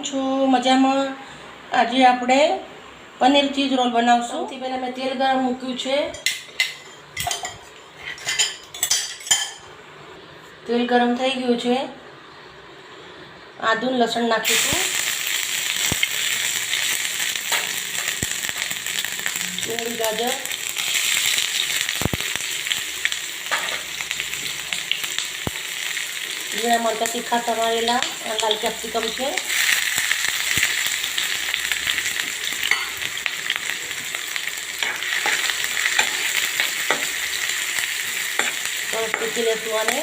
છો? મજામાં? આજે આપણે પનીર ચીઝ રોલ બનાવશું. સૌથી પહેલાં મેં તેલ ગરમ મૂક્યું છે. તેલ ગરમ થઈ ગયું છે. આદુ લસણ નાખીશું. ડુંગળી ગાજર, લીલા મરચાં તીખા સમારેલા, લાલ કેપ્સિકમ છે, સરસ પીસી લેશું આને.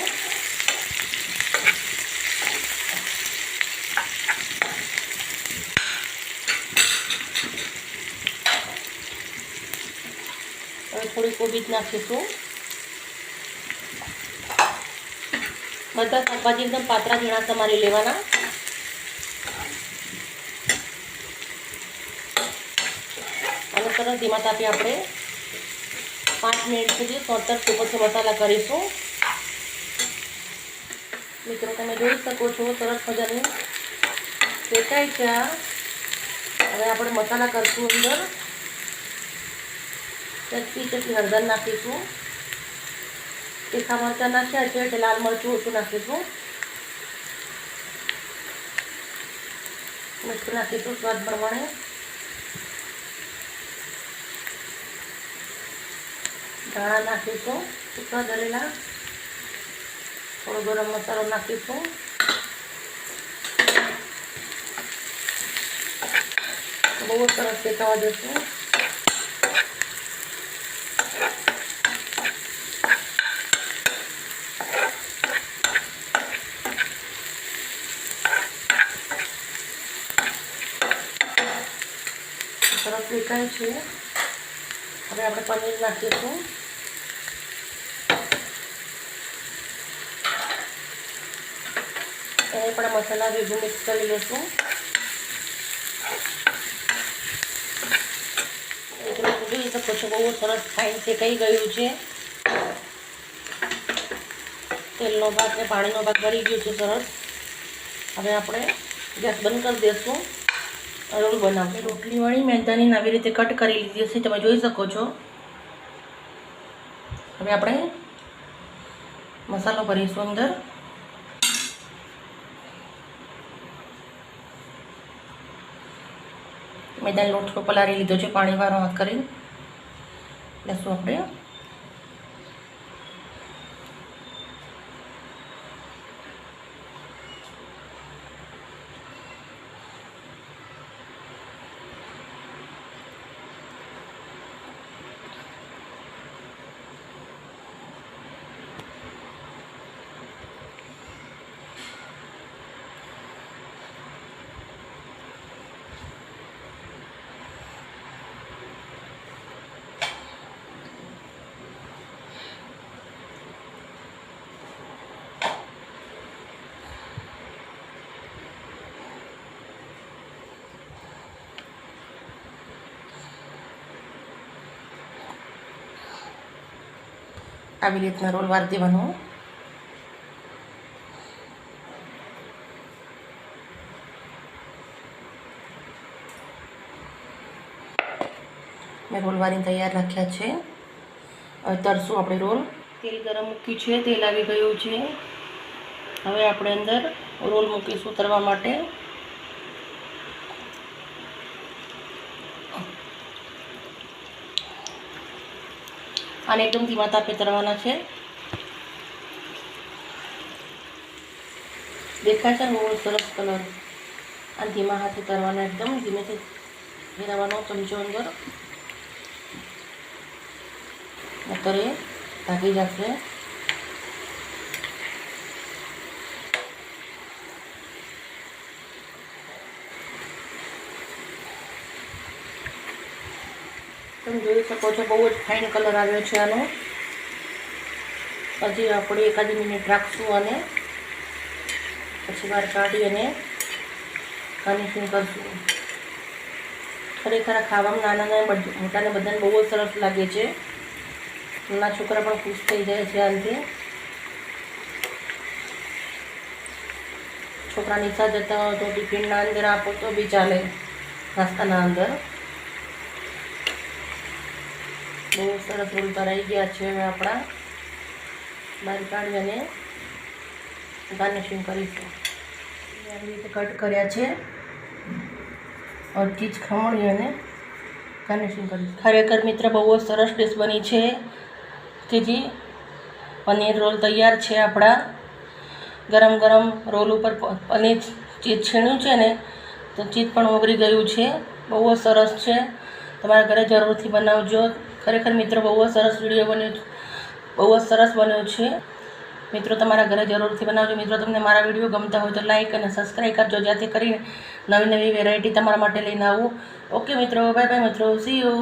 હવે થોડી કોબીજ નાખીશું. બધા શાકભાજી એકદમ પાતળા ઝીણા સમારી લેવાના. અને સરસ ધીમા તાપે આપણે 5 મિનિટ સુધી સોતર સુપર મસાલા કરીશું. મિત્રો તમે જોઈ શકો છો સરસ મજાની શેકાઈ છે. હવે આપણે મસાલા કરશું. અંદર ચટકી હળદર નાખીશું. તીખા મરચાં નાખ્યા છે એટલે લાલ મરચું ઓછું નાખીશું. મીઠું નાખીશું સ્વાદ પ્રમાણે. ધાણા નાખીશું સૂકા દળેલા. થોડો ગરમ મસાલો નાખીશું. બહુ સરસ શેકાવા દઈશું. સરસ શેકાય છે. હવે આપણે પનીર નાખીશું. એને પણ મસાલા ભેગું મિક્સ કરી લઈશું. જોઈ શકો છો બહુ સરસ ફાઇન શેકાઈ ગયું છે. તેલનો ભાગ ને પાણીનો ભાગ ભરી ગયું છે સરસ. હવે આપણે ગેસ બંધ કરી દઈશું. રોલ બનાવશું. રોટલીવાળી મેંદાની આવી રીતે કટ કરી લીધી છે, તમે જોઈ શકો છો. હવે આપણે મસાલો ભરીશું અંદર. મેદાનો લોટ થોડો પલાળી લીધો છે પાણીવાળો હાથ કરી લેશું આપણે. આવી રીતના રોલ વાર દેવાનો. મેં રોલ વારીને તૈયાર રાખ્યા છે. હવે તરશું આપણે રોલ. તેલ ગરમ મૂક્યું છે, તેલ આવી ગયું છે. હવે આપણે અંદર રોલ મૂકીશું તળવા માટે. આને એકદમ ધીમા તાપે તળવાના છે. દેખાય છે બહુ સરસ કલર. આ ધીમા હાથે તળવાના, એકદમ ધીમેથી ફેરવવાનો ચમચો અંદર, નતર એ ભાગી જશે. તમે જોઈ શકો છો બહુ જ ફાઇન કલર આવ્યો છે આનો. હજી આપણે એકાદી મિનિટ રાખશું અને પછી બહાર કાઢી અને ગાર્નિશિંગ કરશું. ખરેખર ખાવામાં નાના મોટાને બધાને બહુ જ સરસ લાગે છે. નાના છોકરા પણ ખુશ થઈ જાય છે આનાથી. છોકરા નિશા જતા હોય તો ટિફિનના અંદર આપો તો બી ચાલે, નાસ્તાના અંદર. બહુ સરસ રોલ તરાઈ ગયા છે. હવે આપણા બહાર કાઢી અને ગાર્નિશિંગ કરીશું. આવી રીતે કટ કર્યા છે, અડધી જ ખમણી અને ગાર્નિશિંગ કરીશું. ખરેખર મિત્ર બહુ જ સરસ ડિશ બની છે. કે જે પનીર રોલ તૈયાર છે આપણા. ગરમ ગરમ રોલ ઉપર પનીર ચીઝ છીણ્યું છે ને, તો ચીઝ પણ ઓગળી ગયું છે. બહુ જ સરસ છે. તમારા ઘરે જરૂરથી બનાવજો. ખરેખર મિત્રો બહુ જ સરસ વિડીયો બન્યો, બહુ જ સરસ બન્યો છે. મિત્રો તમારા ઘરે જરૂરથી બનાવજો. મિત્રો તમને મારા વિડીયો ગમતા હોય તો લાઈક અને સબસ્ક્રાઈબ કરજો, જેથી કરીને નવી નવી વેરાયટી તમારા માટે લઈને આવું. ઓકે મિત્રો, બાય બાય મિત્રો, સી યુ.